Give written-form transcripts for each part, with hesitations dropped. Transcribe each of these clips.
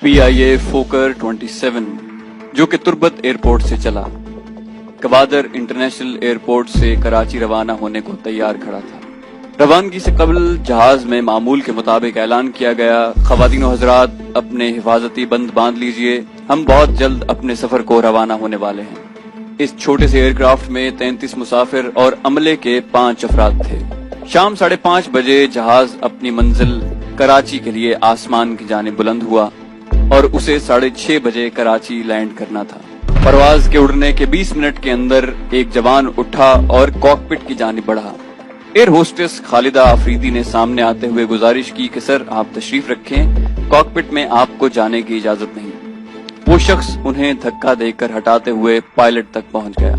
PIA फोकर 27 जो कि Turbat airport से चला गवादर इंटरनेशनल एयरपोर्ट से कराची रवाना होने को तैयार खड़ा था। रवानगी से कबल जहाज में मामूल के मुताबिक ऐलान किया गया, ख़वातीनो हज़रात अपने हिफाजती बंद बांध लीजिए, हम बहुत जल्द अपने सफर को रवाना होने वाले हैं। इस छोटे से एयरक्राफ्ट में 33 मुसाफिर और अमले के 5 अफराद थे। शाम 5:30 बजे जहाज अपनी मंजिल कराची के लिए आसमान की जानिब बुलंद हुआ और उसे 6:30 बजे कराची लैंड करना था। परवाज के उड़ने के 20 मिनट के अंदर एक जवान उठा और कॉकपिट की जानिब बढ़ा। एयर होस्टेस खालिदा आफरीदी ने सामने आते हुए गुजारिश की कि सर आप तशरीफ रखें, कॉकपिट में आपको जाने की इजाजत नहीं। वो शख्स उन्हें धक्का देकर हटाते हुए पायलट तक पहुंच गया।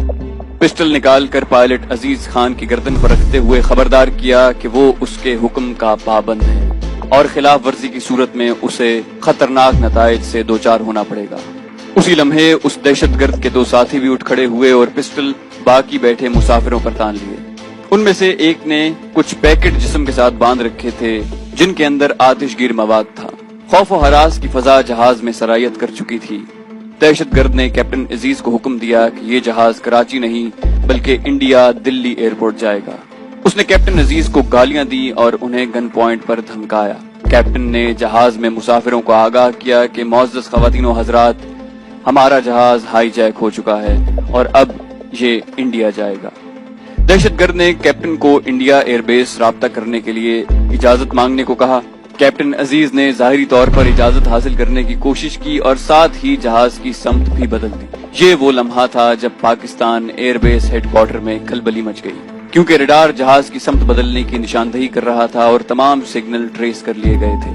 पिस्टल निकालकर पायलट अजीज खान की गर्दन पर रखते हुए खबरदार किया कि वो उसके हुक्म का पाबंद है और खिलाफ वर्जी की सूरत में उसे खतरनाक नताइज से दोचार होना पड़ेगा। उसी लम्हे उस दहशतगर्द के 2 साथी भी उठ खड़े हुए और पिस्टल बाकी बैठे मुसाफिरों पर तान लिए। उनमें से एक ने कुछ पैकेट जिस्म के साथ बांध रखे थे जिनके अंदर आतिशगीर मवाद था। खौफ और हरास की फजा जहाज में सरायत कर चुकी थी। दहशतगर्द ने कैप्टन अजीज को हुक्म दिया कि ये जहाज कराची नहीं बल्कि इंडिया दिल्ली एयरपोर्ट जाएगा। उसने कैप्टन अजीज को गालियां दी और उन्हें गन पॉइंट पर धमकाया। कैप्टन ने जहाज में मुसाफिरों को आगाह किया कि मौजूद ख़वातीनो हज़रात, हमारा जहाज हाईजैक हो चुका है और अब ये इंडिया जाएगा। दहशतगर्द ने कैप्टन को इंडिया एयरबेस राब्ता करने के लिए इजाजत मांगने को कहा। कैप्टन अजीज ने जाहिरी तौर पर इजाजत हासिल करने की कोशिश की और साथ ही जहाज की समत भी बदल दी। ये वो लम्हा था जब पाकिस्तान एयरबेस हेडक्वार्टर में खलबली मच गई, क्योंकि रडार जहाज की समत बदलने की निशानदही कर रहा था और तमाम सिग्नल ट्रेस कर लिए गए थे।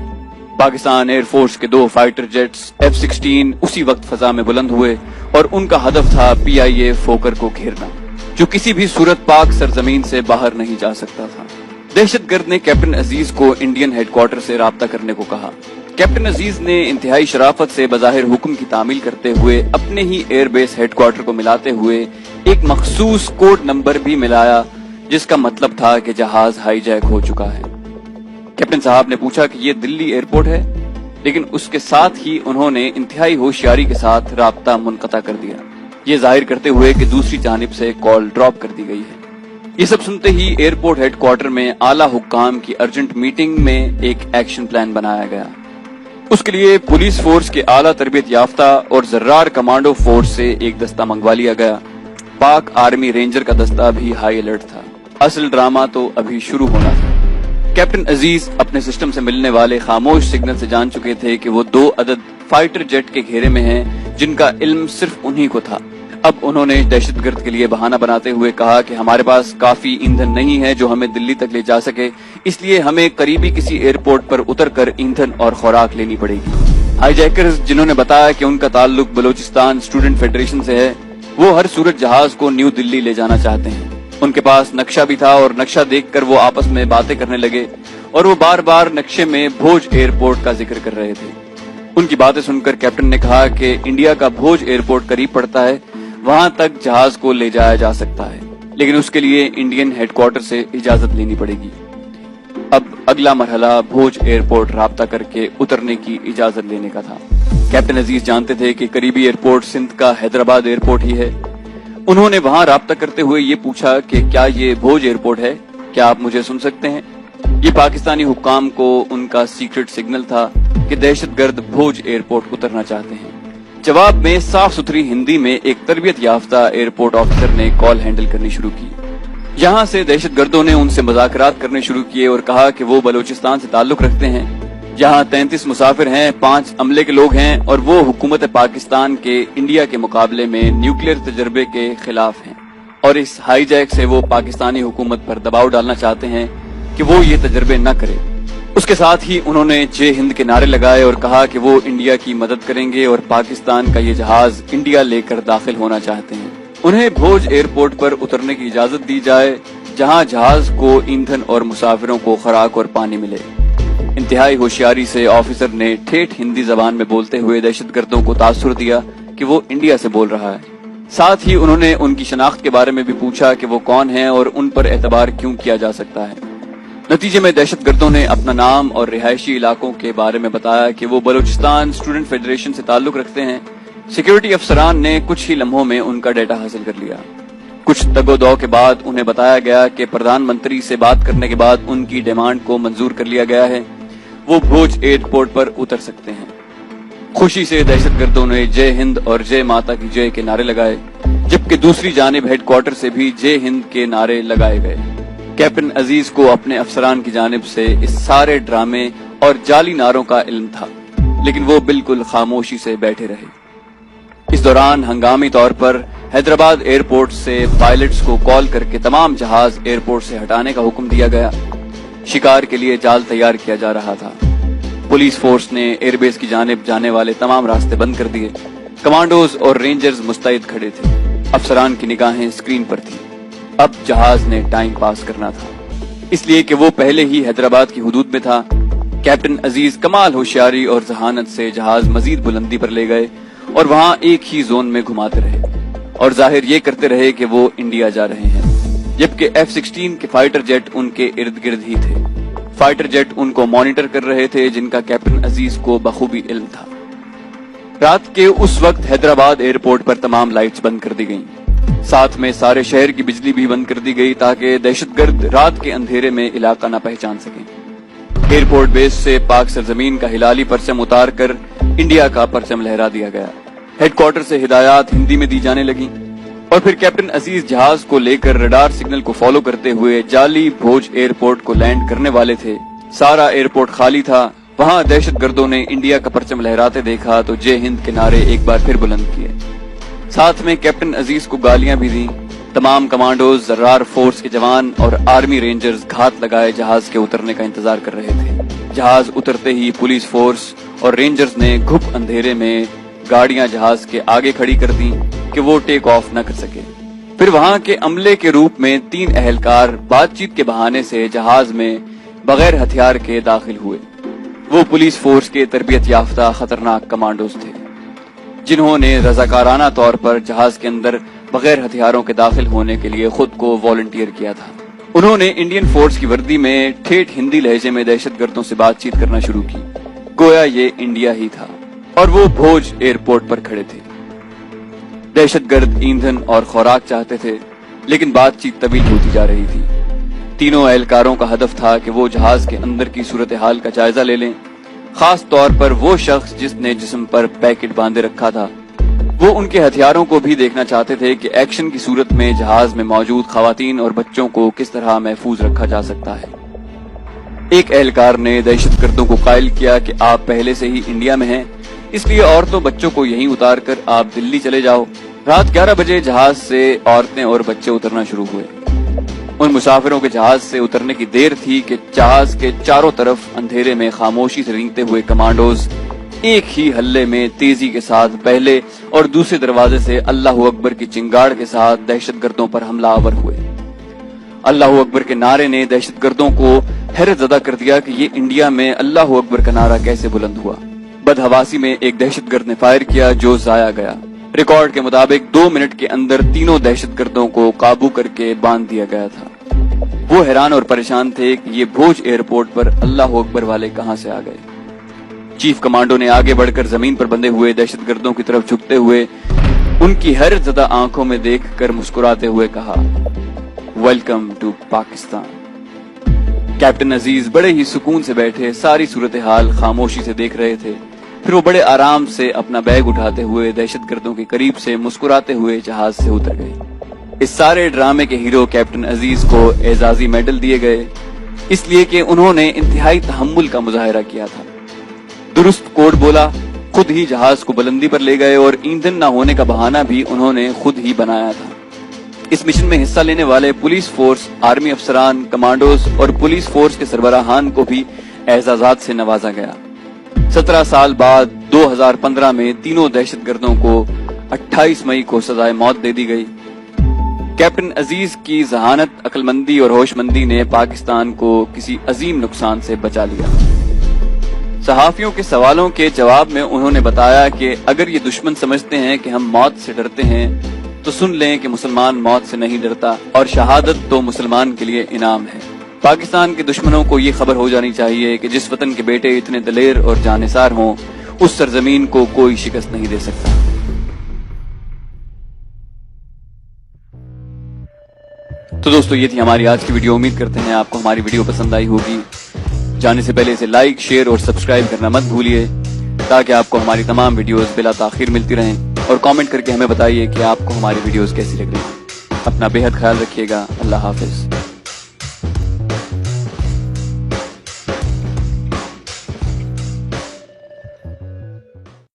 पाकिस्तान एयरफोर्स के 2 फाइटर जेट्स F-16 उसी वक्त फजा में बुलंद हुए और उनका हदफ था PIA फोकर को घेरना, जो किसी भी सूरत पाक सरजमीन से बाहर नहीं जा सकता था। दहशतगर्द ने कैप्टन अजीज को इंडियन हेडक्वार्टर से राब्ता करने को कहा। कैप्टन अजीज ने इंतहाई शराफत से बज़ाहिर हुक्म की तामील करते हुए अपने ही एयरबेस हेडक्वार्टर को मिलाते हुए एक मखसूस कोड नंबर भी मिलाया जिसका मतलब था कि जहाज हाईजैक हो चुका है। कैप्टन साहब ने पूछा कि ये दिल्ली एयरपोर्ट है, लेकिन उसके साथ ही उन्होंने इंतहाई होशियारी के साथ राब्ता मुनक़ता कर दिया, ये जाहिर करते हुए कि दूसरी जानिब से कॉल ड्रॉप कर दी गई है। ये सब सुनते ही एयरपोर्ट हेडक्वार्टर में आला हुक्काम की अर्जेंट मीटिंग में एक एक्शन प्लान बनाया गया। उसके लिए पुलिस फोर्स के आला तरबियत याफ्ता और जर्रार कमांडो फोर्स से एक दस्ता मंगवा लिया गया। पाक आर्मी रेंजर का दस्ता भी हाई अलर्ट था। असल ड्रामा तो अभी शुरू होना था। कैप्टन अजीज अपने सिस्टम से मिलने वाले खामोश सिग्नल से जान चुके थे कि वो 2 अदद फाइटर जेट के घेरे में हैं जिनका इल्म सिर्फ उन्हीं को था। अब उन्होंने दहशतगर्द के लिए बहाना बनाते हुए कहा कि हमारे पास काफी ईंधन नहीं है जो हमें दिल्ली तक ले जा सके, इसलिए हमें करीबी किसी एयरपोर्ट पर उतरकर ईंधन और खुराक लेनी पड़ेगी। हाईजैकर्स जिन्होंने बताया कि उनका ताल्लुक बलोचिस्तान स्टूडेंट फेडरेशन से है, वो हर सूरत जहाज को न्यू दिल्ली ले जाना चाहते हैं। उनके पास नक्शा भी था और नक्शा देखकर वो आपस में बातें करने लगे और वो बार बार नक्शे में भोज एयरपोर्ट का जिक्र कर रहे थे। उनकी बातें सुनकर कैप्टन ने कहा कि इंडिया का भोज एयरपोर्ट करीब पड़ता है, वहां तक जहाज को ले जाया जा सकता है, लेकिन उसके लिए इंडियन हेडक्वार्टर से इजाजत लेनी पड़ेगी। अब अगला मरहला भोज एयरपोर्ट राब्ता करके उतरने की इजाजत लेने का था। कैप्टन अजीज जानते थे कि करीबी एयरपोर्ट सिंध का हैदराबाद एयरपोर्ट ही है। उन्होंने वहां राब्ता करते हुए ये पूछा कि क्या ये भोज एयरपोर्ट है, क्या आप मुझे सुन सकते हैं? ये पाकिस्तानी हुक्काम को उनका सीक्रेट सिग्नल था कि दहशतगर्द भोज एयरपोर्ट उतरना चाहते हैं। जवाब में साफ सुथरी हिंदी में एक तरबियत याफ्ता एयरपोर्ट ऑफिसर ने कॉल हैंडल करनी शुरू की। यहाँ से दहशतगर्दों ने उनसे मुज़ाकरात करने शुरू किए और कहा कि वो बलोचिस्तान से ताल्लुक रखते हैं, जहाँ 33 मुसाफिर हैं, 5 अमले के लोग हैं और वो हुकूमत पाकिस्तान के इंडिया के मुकाबले में न्यूक्लियर तजर्बे के खिलाफ हैं और इस हाईजैक से वो पाकिस्तानी हुकूमत पर दबाव डालना चाहते हैं कि वो ये तजर्बे न करे। उसके साथ ही उन्होंने जय हिंद के नारे लगाए और कहा कि वो इंडिया की मदद करेंगे और पाकिस्तान का ये जहाज इंडिया लेकर दाखिल होना चाहते हैं। उन्हें भोज एयरपोर्ट पर उतरने की इजाजत दी जाए, जहां जहाज को ईंधन और मुसाफिरों को खुराक और पानी मिले। इंतहाई होशियारी से ऑफिसर ने ठेठ हिंदी जबान में बोलते हुए दहशतगर्दों को तासुर दिया कि वो इंडिया से बोल रहा है। साथ ही उन्होंने उनकी शनाख्त के बारे में भी पूछा कि वो कौन है और उन पर एतबार क्यों किया जा सकता है। नतीजे में दहशत गर्दों ने अपना नाम और रिहायशी इलाकों के बारे में बताया कि वो बलूचिस्तान स्टूडेंट फेडरेशन से ताल्लुक रखते हैं। सिक्योरिटी अफसरान ने कुछ ही लम्हों में उनका डेटा हासिल कर लिया। कुछ तगोदौ के बाद उन्हें बताया गया कि प्रधानमंत्री से बात करने के बाद उनकी डिमांड को मंजूर कर लिया गया है, वो भोज एयरपोर्ट पर उतर सकते हैं। खुशी से दहशतगर्दों ने जय हिंद और जय माता की जय के नारे लगाए, जबकि दूसरी जानिब हेडक्वार्टर से भी जय हिंद के नारे लगाए गए। कैप्टन अजीज को अपने अफसरान की जानिब से इस सारे ड्रामे और जाली नारों का इल्म था, लेकिन वो बिल्कुल खामोशी से बैठे रहे। इस दौरान हंगामी तौर पर हैदराबाद एयरपोर्ट से पायलट्स को कॉल करके तमाम जहाज एयरपोर्ट से हटाने का हुक्म दिया गया। शिकार के लिए जाल तैयार किया जा रहा था। पुलिस फोर्स ने एयरबेस की जानिब जाने वाले तमाम रास्ते बंद कर दिए। कमांडोज और रेंजर्स मुस्तैद खड़े थे। अफसरान की निगाहें स्क्रीन पर थी। अब जहाज ने टाइम पास करना था, इसलिए कि वो पहले ही हैदराबाद की हुदूद में था। कैप्टन अजीज कमाल होशियारी और जहानत से जहाज मजीद बुलंदी पर ले गए और वहां एक ही जोन में घुमाते रहे और जाहिर ये करते रहे कि वो इंडिया जा रहे हैं, जबकि F-16 के फाइटर जेट उनके इर्द गिर्द ही थे। फाइटर जेट उनको मॉनिटर कर रहे थे, जिनका कैप्टन अजीज को बखूबी इल्म था। रात के उस वक्त हैदराबाद एयरपोर्ट पर तमाम लाइट्स बंद कर दी गईं। साथ में सारे शहर की बिजली भी बंद कर दी गई ताकि दहशतगर्द रात के अंधेरे में इलाका न पहचान सकें। एयरपोर्ट बेस से पाक सरजमीन का हिलाली परचम उतार कर इंडिया का परचम लहरा दिया गया। हेडक्वार्टर से हिदायत हिंदी में दी जाने लगी और फिर कैप्टन अजीज जहाज को लेकर रडार सिग्नल को फॉलो करते हुए जाली भोज एयरपोर्ट को लैंड करने वाले थे। सारा एयरपोर्ट खाली था। वहां दहशतगर्दों ने इंडिया का परचम लहराते देखा तो जय हिंद के नारे एक बार फिर बुलंद किए। साथ में कैप्टन अजीज को गालियां भी दी। तमाम कमांडोज, जर्रार फोर्स के जवान और आर्मी रेंजर्स घात लगाए जहाज के उतरने का इंतजार कर रहे थे। जहाज उतरते ही पुलिस फोर्स और रेंजर्स ने घुप अंधेरे में गाड़ियां जहाज के आगे खड़ी कर दी कि वो टेक ऑफ न कर सके। फिर वहां के अमले के रूप में 3 अहलकार बातचीत के बहाने से जहाज में बगैर हथियार के दाखिल हुए। वो पुलिस फोर्स के तरबियत याफ्ता खतरनाक कमांडोज थे, जिन्होंने रजाकाराना तौर पर जहाज के अंदर बगैर हथियारों के दाखिल होने के लिए खुद को वॉलंटियर किया था। उन्होंने इंडियन फोर्स की वर्दी में ठेठ हिंदी लहजे में दहशतगर्दों से बातचीत करना शुरू की, गोया ये इंडिया ही था और वो भोज एयरपोर्ट पर खड़े थे। दहशतगर्द ईंधन और खुराक चाहते थे, लेकिन बातचीत तवील होती जा रही थी। तीनों एहलकारों का हदफ था कि वो जहाज के अंदर की सूरत हाल का जायजा ले लें, खास तौर पर वो शख्स जिसने जिस्म पर पैकेट बांधे रखा था। वो उनके हथियारों को भी देखना चाहते थे कि एक्शन की सूरत में जहाज में मौजूद खवातीन और बच्चों को किस तरह महफूज रखा जा सकता है। एक एहलकार ने दहशतगर्दों को कायल किया कि आप पहले से ही इंडिया में हैं, इसलिए औरतों बच्चों को यहीं उतार कर आप दिल्ली चले जाओ। रात 11 बजे जहाज से औरतें और बच्चे उतरना शुरू हुए। उन मुसाफिरों के जहाज से उतरने की देर थी कि जहाज के चारों तरफ अंधेरे में खामोशी से रेंगते हुए कमांडोज एक ही हल्ले में तेजी के साथ पहले और दूसरे दरवाजे से अल्लाहू अकबर की चिंगाड़ के साथ दहशतगर्दों पर हमलावर हुए। अल्लाहू अकबर के नारे ने दहशतगर्दों को हैरत ज़दा कर दिया कि ये इंडिया में अल्लाहू अकबर का नारा कैसे बुलंद हुआ। बदहवासी में एक दहशतगर्द ने फायर किया जो जाया गया। रिकॉर्ड के मुताबिक 2 मिनट के अंदर तीनों दहशतगर्दों को काबू करके बांध दिया गया था। वो हैरान और परेशान थे कि ये भोज एयरपोर्ट पर अल्लाहू अकबर वाले कहां से आ गए। चीफ कमांडो ने आगे बढ़कर जमीन पर बंधे हुए दहशतगर्दों की तरफ झुकते हुए उनकी हैरत ज़दा आंखों में देखकर मुस्कुराते हुए कहा, वेलकम टू पाकिस्तान। कैप्टन अजीज बड़े ही सुकून से बैठे सारी सूरत हाल खामोशी से देख रहे थे। फिर वो बड़े आराम से अपना बैग उठाते हुए दहशतगर्दों के करीब से मुस्कुराते हुए जहाज से उतर गए। इस सारे ड्रामे के हीरो कैप्टन अजीज को एजाजी मेडल दिए गए, इसलिए कि उन्होंने इंतहाई तहम्मुल का मुजाहिरा किया था। दुरुस्त कोड बोला, खुद ही जहाज को बुलंदी पर ले गए और ईंधन न होने का बहाना भी उन्होंने खुद ही बनाया था। इस मिशन में हिस्सा लेने वाले पुलिस फोर्स, आर्मी अफसरान, कमांडोज और पुलिस फोर्स के सरबराहान को भी एजाजात से नवाजा गया। 17 साल बाद 2015 में तीनों दहशतगर्दों को 28 मई को सजाए मौत दे दी गई। कैप्टन अजीज की जहानत, अक्लमंदी और होशमंदी ने पाकिस्तान को किसी अजीम नुकसान से बचा लिया। सहाफियों के सवालों के जवाब में उन्होंने बताया कि अगर ये दुश्मन समझते हैं कि हम मौत से डरते हैं तो सुन लें कि मुसलमान मौत से नहीं डरता और शहादत तो मुसलमान के लिए इनाम है। پاکستان کے دشمنوں کو یہ خبر ہو جانی چاہیے کہ جس وطن کے بیٹے اتنے دلیر اور جانثار ہوں اس سرزمین کو کوئی شکست نہیں دے سکتا۔ تو دوستو یہ تھی ہماری آج کی ویڈیو، امید کرتے ہیں آپ کو ہماری ویڈیو پسند آئی ہوگی۔ جانے سے پہلے اسے لائک، شیئر اور سبسکرائب کرنا مت بھولیے تاکہ آپ کو ہماری تمام ویڈیوز بلا تاخیر ملتی رہیں، اور کامنٹ کر کے ہمیں بتائیے کہ آپ کو ہماری ویڈیوز کیسی لگ رہی ہیں۔ اپنا بے حد خیال رکھیے گا۔ اللہ حافظ۔